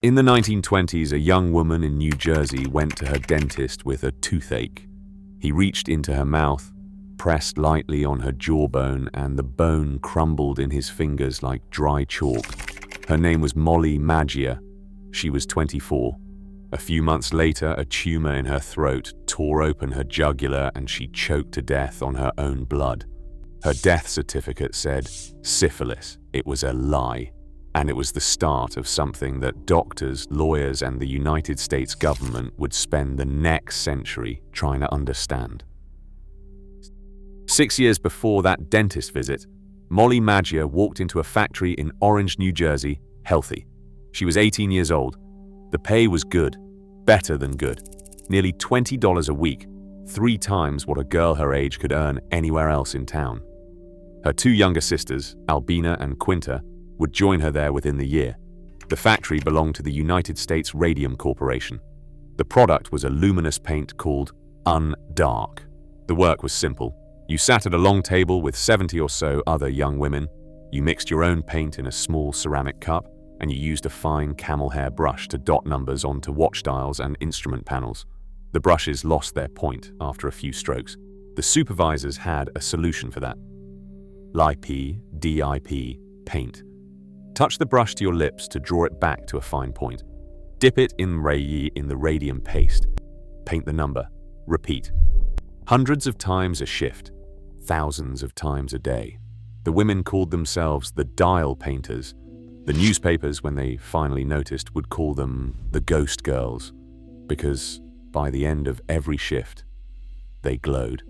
In the 1920s, a young woman in New Jersey went to her dentist with a toothache. He reached into her mouth, pressed lightly on her jawbone, and the bone crumbled in his fingers like dry chalk. Her name was Molly Maggia. She was 24. A few months later, a tumor in her throat tore open her jugular and she choked to death on her own blood. Her death certificate said syphilis. It was a lie. And it was the start of something that doctors, lawyers, and the United States government would spend the next century trying to understand. 6 years before that dentist visit, Molly Maggia walked into a factory in Orange, New Jersey, healthy. She was 18 years old. The pay was good, better than good. Nearly $20 a week, 3 times what a girl her age could earn anywhere else in town. Her 2 younger sisters, Albina and Quinta, would join her there within the year. The factory belonged to the United States Radium Corporation. The product was a luminous paint called Undark. The work was simple. You sat at a long table with 70 or so other young women. You mixed your own paint in a small ceramic cup, and you used a fine camel hair brush to dot numbers onto watch dials and instrument panels. The brushes lost their point after a few strokes. The supervisors had a solution for that. LIP, paint. Touch the brush to your lips to draw it back to a fine point. Dip it in the radium paste. Paint the number. Repeat. Hundreds of times a shift. Thousands of times a day. The women called themselves the dial painters. The newspapers, when they finally noticed, would call them the ghost girls, because by the end of every shift, they glowed.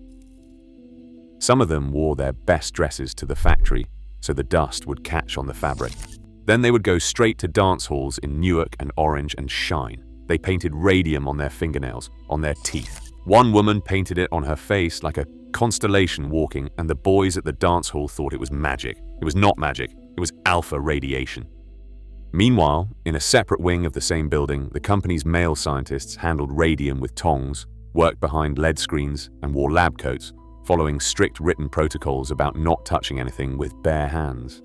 Some of them wore their best dresses to the factory, so the dust would catch on the fabric. Then they would go straight to dance halls in Newark and Orange and shine. They painted radium on their fingernails, on their teeth. One woman painted it on her face like a constellation walking, and the boys at the dance hall thought it was magic. It was not magic, it was alpha radiation. Meanwhile, in a separate wing of the same building, the company's male scientists handled radium with tongs, worked behind LED screens, and wore lab coats, following strict written protocols about not touching anything with bare hands.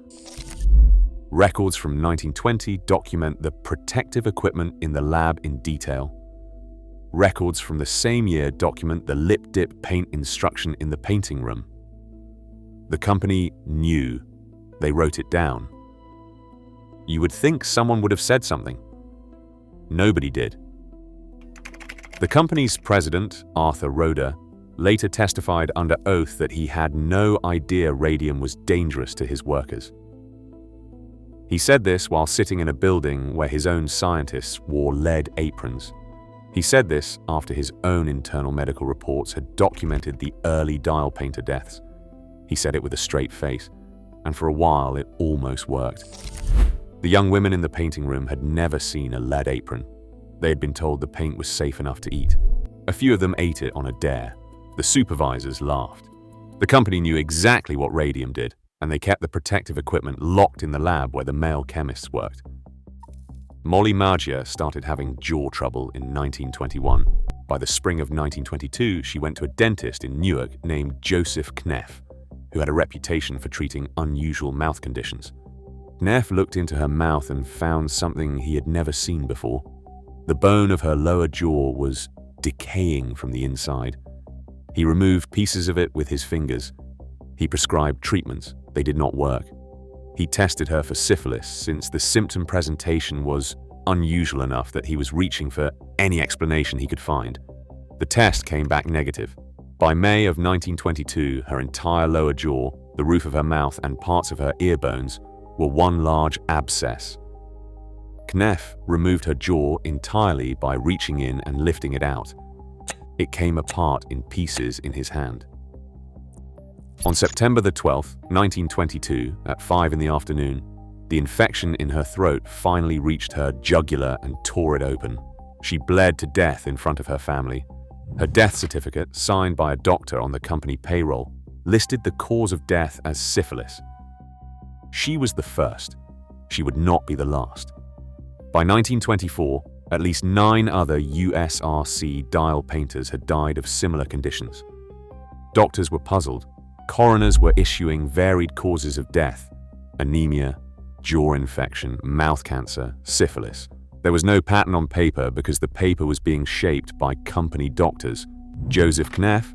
Records from 1920 document the protective equipment in the lab in detail. Records from the same year document the lip-dip paint instruction in the painting room. The company knew. They wrote it down. You would think someone would have said something. Nobody did. The company's president, Arthur Roeder, later testified under oath that he had no idea radium was dangerous to his workers. He said this while sitting in a building where his own scientists wore lead aprons. He said this after his own internal medical reports had documented the early dial painter deaths. He said it with a straight face, and for a while it almost worked. The young women in the painting room had never seen a lead apron. They had been told the paint was safe enough to eat. A few of them ate it on a dare. The supervisors laughed. The company knew exactly what radium did, and they kept the protective equipment locked in the lab where the male chemists worked. Molly Maggia started having jaw trouble in 1921. By the spring of 1922, she went to a dentist in Newark named Joseph Kneff, who had a reputation for treating unusual mouth conditions. Kneff looked into her mouth and found something he had never seen before. The bone of her lower jaw was decaying from the inside. He removed pieces of it with his fingers. He prescribed treatments. They did not work. He tested her for syphilis, since the symptom presentation was unusual enough that he was reaching for any explanation he could find. The test came back negative. By May of 1922, her entire lower jaw, the roof of her mouth, and parts of her ear bones were one large abscess. Kneff removed her jaw entirely by reaching in and lifting it out. It came apart in pieces in his hand. On September the 12th, 1922, at 5 in the afternoon, the infection in her throat finally reached her jugular and tore it open. She bled to death in front of her family. Her death certificate, signed by a doctor on the company payroll, listed the cause of death as syphilis. She was the first. She would not be the last. By 1924, at least 9 other USRC dial painters had died of similar conditions. Doctors were puzzled. Coroners were issuing varied causes of death: anemia, jaw infection, mouth cancer, syphilis, There was no patent on paper because the paper was being shaped by company doctors. Joseph Kneff,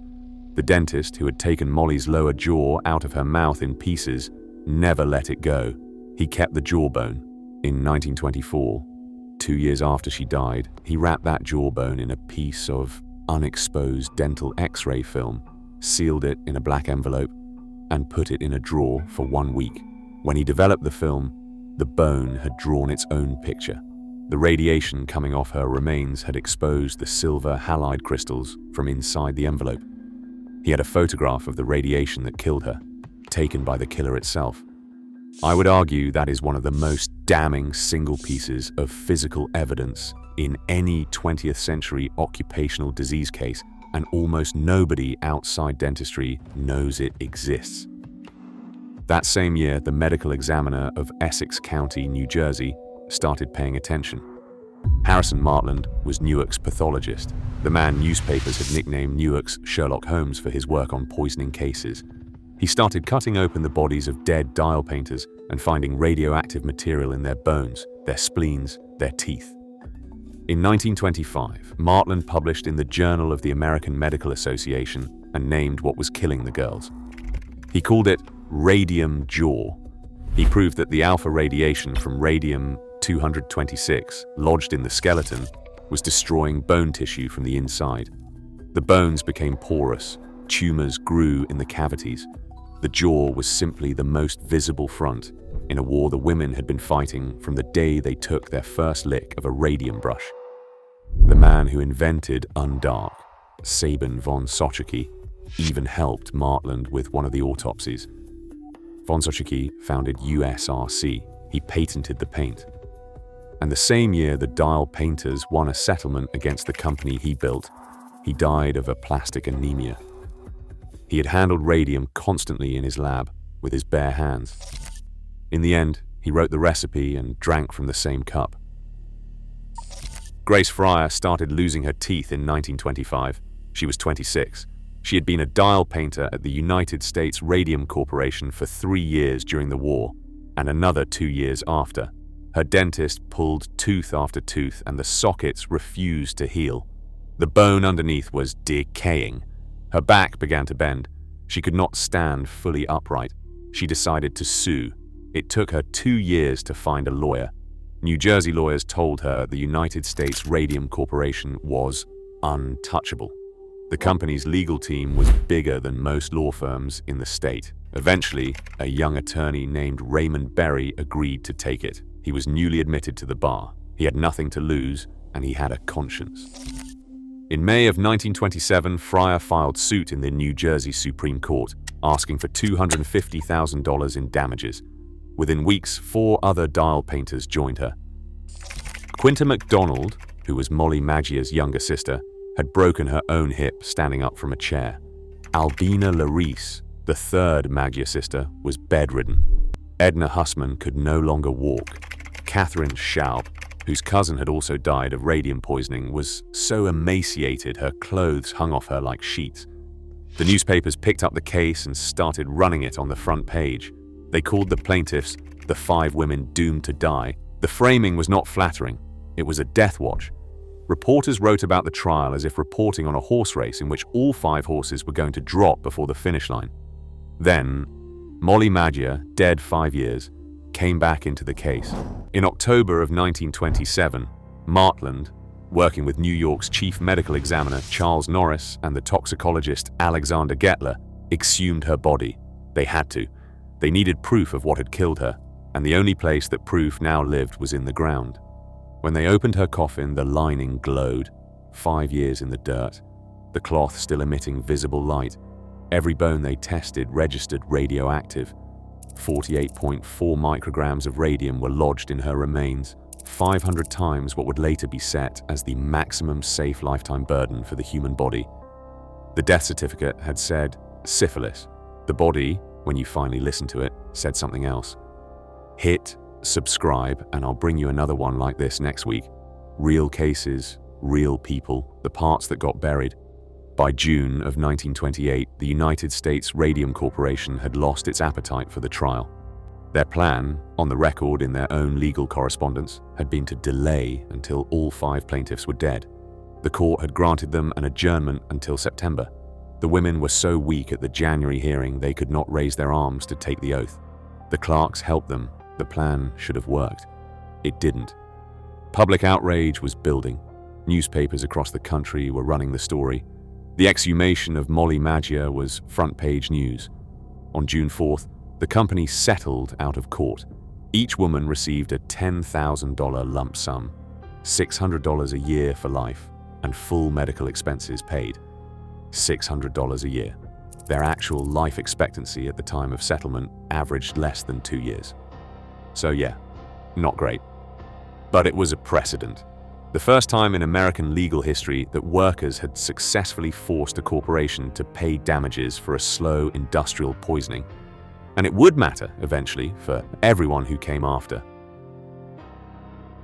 the dentist who had taken Molly's lower jaw out of her mouth in pieces, never let it go. He kept the jawbone. In 1924, 2 years after she died, he wrapped that jawbone in a piece of unexposed dental X-ray film, sealed it in a black envelope, and put it in a drawer for 1 week. When he developed the film, the bone had drawn its own picture. The radiation coming off her remains had exposed the silver halide crystals from inside the envelope. He had a photograph of the radiation that killed her, taken by the killer itself. I would argue that is one of the most damning single pieces of physical evidence in any 20th century occupational disease case, and almost nobody outside dentistry knows it exists. That same year, the medical examiner of Essex County, New Jersey, started paying attention. Harrison Martland was Newark's pathologist, the man newspapers had nicknamed Newark's Sherlock Holmes for his work on poisoning cases. He started cutting open the bodies of dead dial painters and finding radioactive material in their bones, their spleens, their teeth. In 1925, Martland published in the Journal of the American Medical Association and named what was killing the girls. He called it Radium Jaw. He proved that the alpha radiation from Radium-226, lodged in the skeleton, was destroying bone tissue from the inside. The bones became porous, tumors grew in the cavities. The jaw was simply the most visible front in a war the women had been fighting from the day they took their first lick of a radium brush. The man who invented Undark, Sabin von Sochicki, even helped Martland with one of the autopsies. Von Sochicki founded USRC. He patented the paint. And the same year the dial painters won a settlement against the company he built, he died of aplastic anemia. He had handled radium constantly in his lab with his bare hands. In the end, he wrote the recipe and drank from the same cup. Grace Fryer started losing her teeth in 1925. She was 26. She had been a dial painter at the United States Radium Corporation for 3 years during the war, and another 2 years after. Her dentist pulled tooth after tooth, and the sockets refused to heal. The bone underneath was decaying. Her back began to bend. She could not stand fully upright. She decided to sue. It took her 2 years to find a lawyer. New Jersey lawyers told her the United States Radium Corporation was untouchable. The company's legal team was bigger than most law firms in the state. Eventually, a young attorney named Raymond Berry agreed to take it. He was newly admitted to the bar. He had nothing to lose, and he had a conscience. In May of 1927, Fryer filed suit in the New Jersey Supreme Court, asking for $250,000 in damages. Within weeks, 4 other dial painters joined her. Quinta MacDonald, who was Molly Maggia's younger sister, had broken her own hip standing up from a chair. Albina Larice, the third Maggia sister, was bedridden. Edna Hussman could no longer walk. Catherine Schaub, whose cousin had also died of radium poisoning, was so emaciated her clothes hung off her like sheets. The newspapers picked up the case and started running it on the front page. They called the plaintiffs the 5 women doomed to die. The framing was not flattering. It was a death watch. Reporters wrote about the trial as if reporting on a horse race in which all 5 horses were going to drop before the finish line. Then, Molly Maggia, dead 5 years, came back into the case. In October of 1927, Martland, working with New York's chief medical examiner Charles Norris and the toxicologist Alexander Gettler, exhumed her body. They had to. They needed proof of what had killed her, and the only place that proof now lived was in the ground. When they opened her coffin, the lining glowed. 5 years in the dirt, the cloth still emitting visible light. Every bone they tested registered radioactive. 48.4 micrograms of radium were lodged in her remains, 500 times what would later be set as the maximum safe lifetime burden for the human body. The death certificate had said syphilis. The body, when you finally listened to it, said something else. Hit subscribe, and I'll bring you another one like this next week. Real cases, real people, the parts that got buried. By June of 1928, the United States Radium Corporation had lost its appetite for the trial. Their plan, on the record in their own legal correspondence, had been to delay until all 5 plaintiffs were dead. The court had granted them an adjournment until September. The women were so weak at the January hearing they could not raise their arms to take the oath. The clerks helped them. The plan should have worked. It didn't. Public outrage was building. Newspapers across the country were running the story. The exhumation of Molly Maggia was front-page news. On June 4th, the company settled out of court. Each woman received a $10,000 lump sum, $600 a year for life, and full medical expenses paid. $600 a year. Their actual life expectancy at the time of settlement averaged less than 2 years. So yeah, not great. But it was a precedent. The first time in American legal history that workers had successfully forced a corporation to pay damages for a slow industrial poisoning. And it would matter, eventually, for everyone who came after.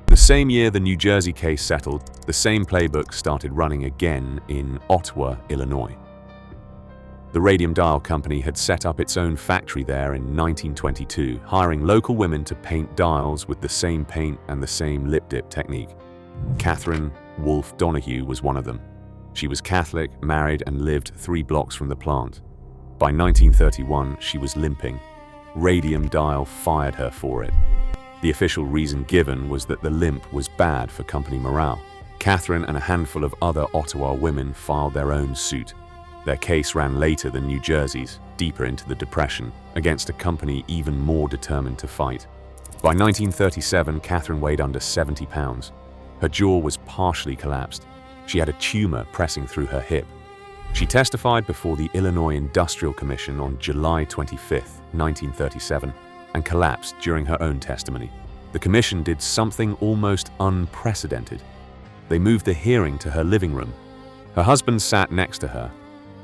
The same year the New Jersey case settled, the same playbook started running again in Ottawa, Illinois. The Radium Dial Company had set up its own factory there in 1922, hiring local women to paint dials with the same paint and the same lip dip technique. Catherine Wolfe Donahue was one of them. She was Catholic, married, and lived 3 blocks from the plant. By 1931, she was limping. Radium Dial fired her for it. The official reason given was that the limp was bad for company morale. Catherine and a handful of other Ottawa women filed their own suit. Their case ran later than New Jersey's, deeper into the Depression, against a company even more determined to fight. By 1937, Catherine weighed under 70 pounds. Her jaw was partially collapsed. She had a tumor pressing through her hip. She testified before the Illinois Industrial Commission on July 25, 1937, and collapsed during her own testimony. The commission did something almost unprecedented. They moved the hearing to her living room. Her husband sat next to her.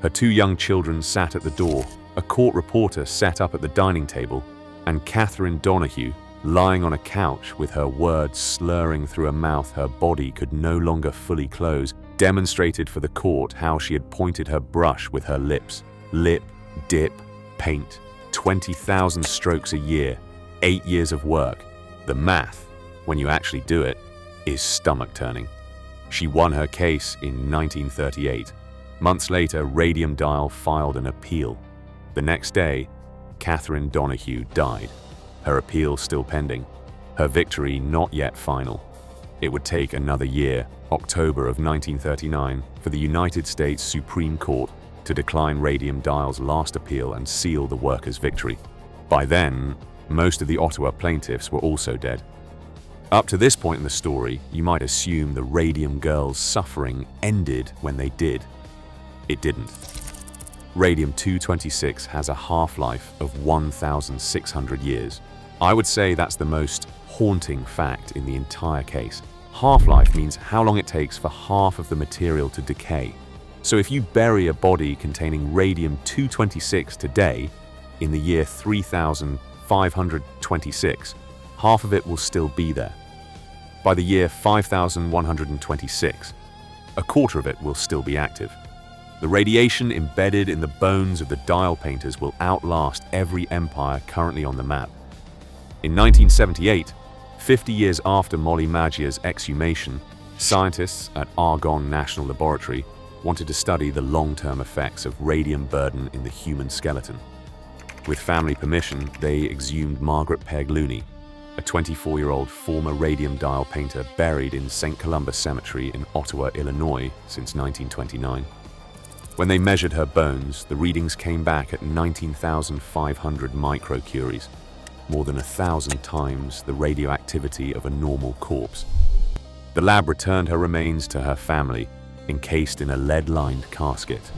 Her 2 young children sat at the door. A court reporter sat up at the dining table, and Catherine Donahue, lying on a couch with her words slurring through a mouth her body could no longer fully close, demonstrated for the court how she had pointed her brush with her lips. Lip, dip, paint. 20,000 strokes a year, 8 years of work. The math, when you actually do it, is stomach-turning. She won her case in 1938. Months later, Radium Dial filed an appeal. The next day, Catherine Donahue died. Her appeal still pending. Her victory not yet final. It would take another year, October of 1939, for the United States Supreme Court to decline Radium Dial's last appeal and seal the workers' victory. By then, most of the Ottawa plaintiffs were also dead. Up to this point in the story, you might assume the Radium girls' suffering ended when they did. It didn't. Radium-226 has a half-life of 1,600 years. I would say that's the most haunting fact in the entire case. Half-life means how long it takes for half of the material to decay. So if you bury a body containing Radium-226 today, in the year 3,526, half of it will still be there. By the year 5,126, a quarter of it will still be active. The radiation embedded in the bones of the dial painters will outlast every empire currently on the map. In 1978, 50 years after Molly Maggia's exhumation, scientists at Argonne National Laboratory wanted to study the long-term effects of radium burden in the human skeleton. With family permission, they exhumed Margaret Peg Looney, a 24-year-old former radium dial painter buried in St. Columba Cemetery in Ottawa, Illinois since 1929. When they measured her bones, the readings came back at 19,500 microcuries, more than 1,000 times the radioactivity of a normal corpse. The lab returned her remains to her family, encased in a lead-lined casket.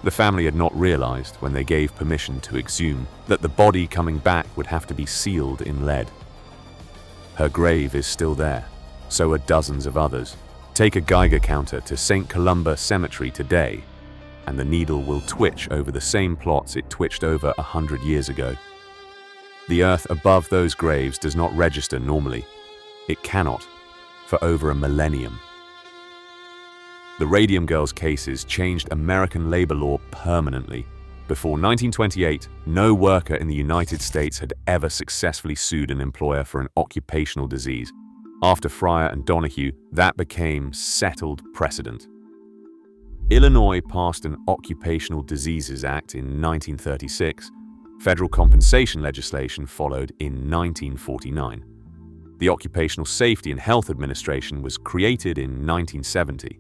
The family had not realized, when they gave permission to exhume, that the body coming back would have to be sealed in lead. Her grave is still there, so are dozens of others. Take a Geiger counter to St. Columba Cemetery today, and the needle will twitch over the same plots it twitched over 100 years ago. The earth above those graves does not register normally. It cannot, for over a millennium. The Radium Girls cases changed American labor law permanently. Before 1928, no worker in the United States had ever successfully sued an employer for an occupational disease. After Fryer and Donahue, that became settled precedent. Illinois passed an Occupational Diseases Act in 1936. Federal compensation legislation followed in 1949. The Occupational Safety and Health Administration was created in 1970.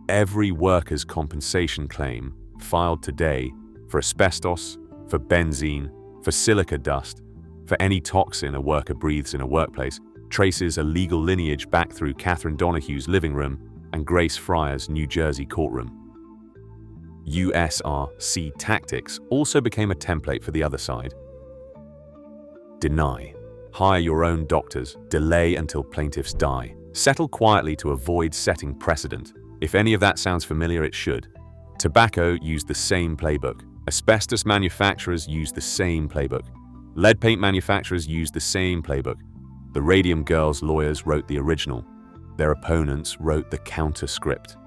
Every workers' compensation claim filed today for asbestos, for benzene, for silica dust, for any toxin a worker breathes in a workplace, traces a legal lineage back through Catherine Donahue's living room and Grace Fryer's New Jersey courtroom. USRC tactics also became a template for the other side. Deny. Hire your own doctors. Delay until plaintiffs die. Settle quietly to avoid setting precedent. If any of that sounds familiar, it should. Tobacco used the same playbook. Asbestos manufacturers used the same playbook. Lead paint manufacturers used the same playbook. The Radium girls' lawyers wrote the original. Their opponents wrote the counter-script.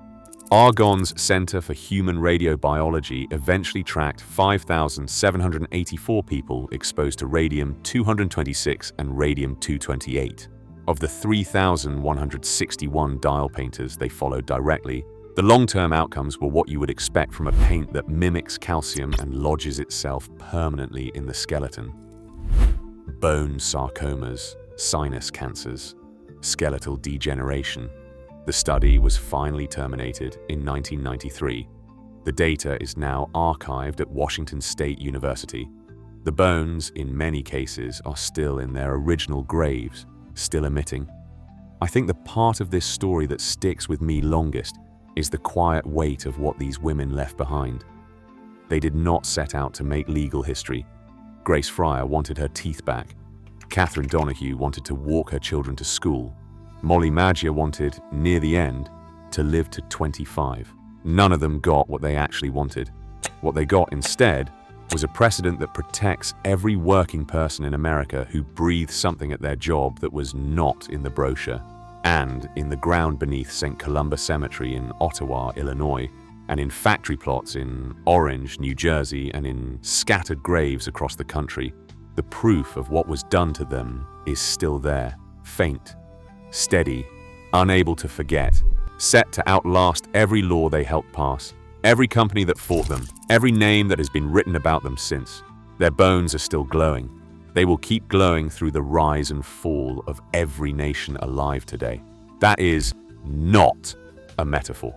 Argonne's Center for Human Radiobiology eventually tracked 5,784 people exposed to radium-226 and radium-228. Of the 3,161 dial painters they followed directly, the long-term outcomes were what you would expect from a paint that mimics calcium and lodges itself permanently in the skeleton. Bone sarcomas, sinus cancers, skeletal degeneration. The study was finally terminated in 1993. The data is now archived at Washington State University. The bones, in many cases, are still in their original graves, still emitting. I think the part of this story that sticks with me longest is the quiet weight of what these women left behind. They did not set out to make legal history. Grace Fryer wanted her teeth back. Catherine Donahue wanted to walk her children to school. Molly Maggia wanted, near the end, to live to 25. None of them got what they actually wanted. What they got instead was a precedent that protects every working person in America who breathed something at their job that was not in the brochure. And in the ground beneath St. Columba Cemetery in Ottawa, Illinois, and in factory plots in Orange, New Jersey, and in scattered graves across the country, the proof of what was done to them is still there, faint, steady, unable to forget, set to outlast every law they helped pass, every company that fought them, every name that has been written about them since. Their bones are still glowing. They will keep glowing through the rise and fall of every nation alive today. That is not a metaphor.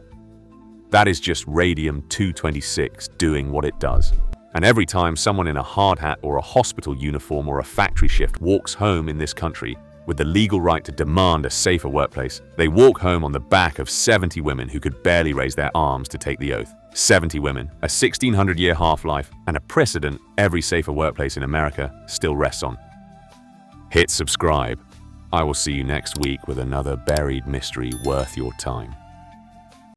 That is just radium-226 doing what it does. And every time someone in a hard hat or a hospital uniform or a factory shift walks home in this country with the legal right to demand a safer workplace, they walk home on the back of 70 women who could barely raise their arms to take the oath. 70 women, a 1,600-year half-life, and a precedent every safer workplace in America still rests on. Hit subscribe. I will see you next week with another buried mystery worth your time.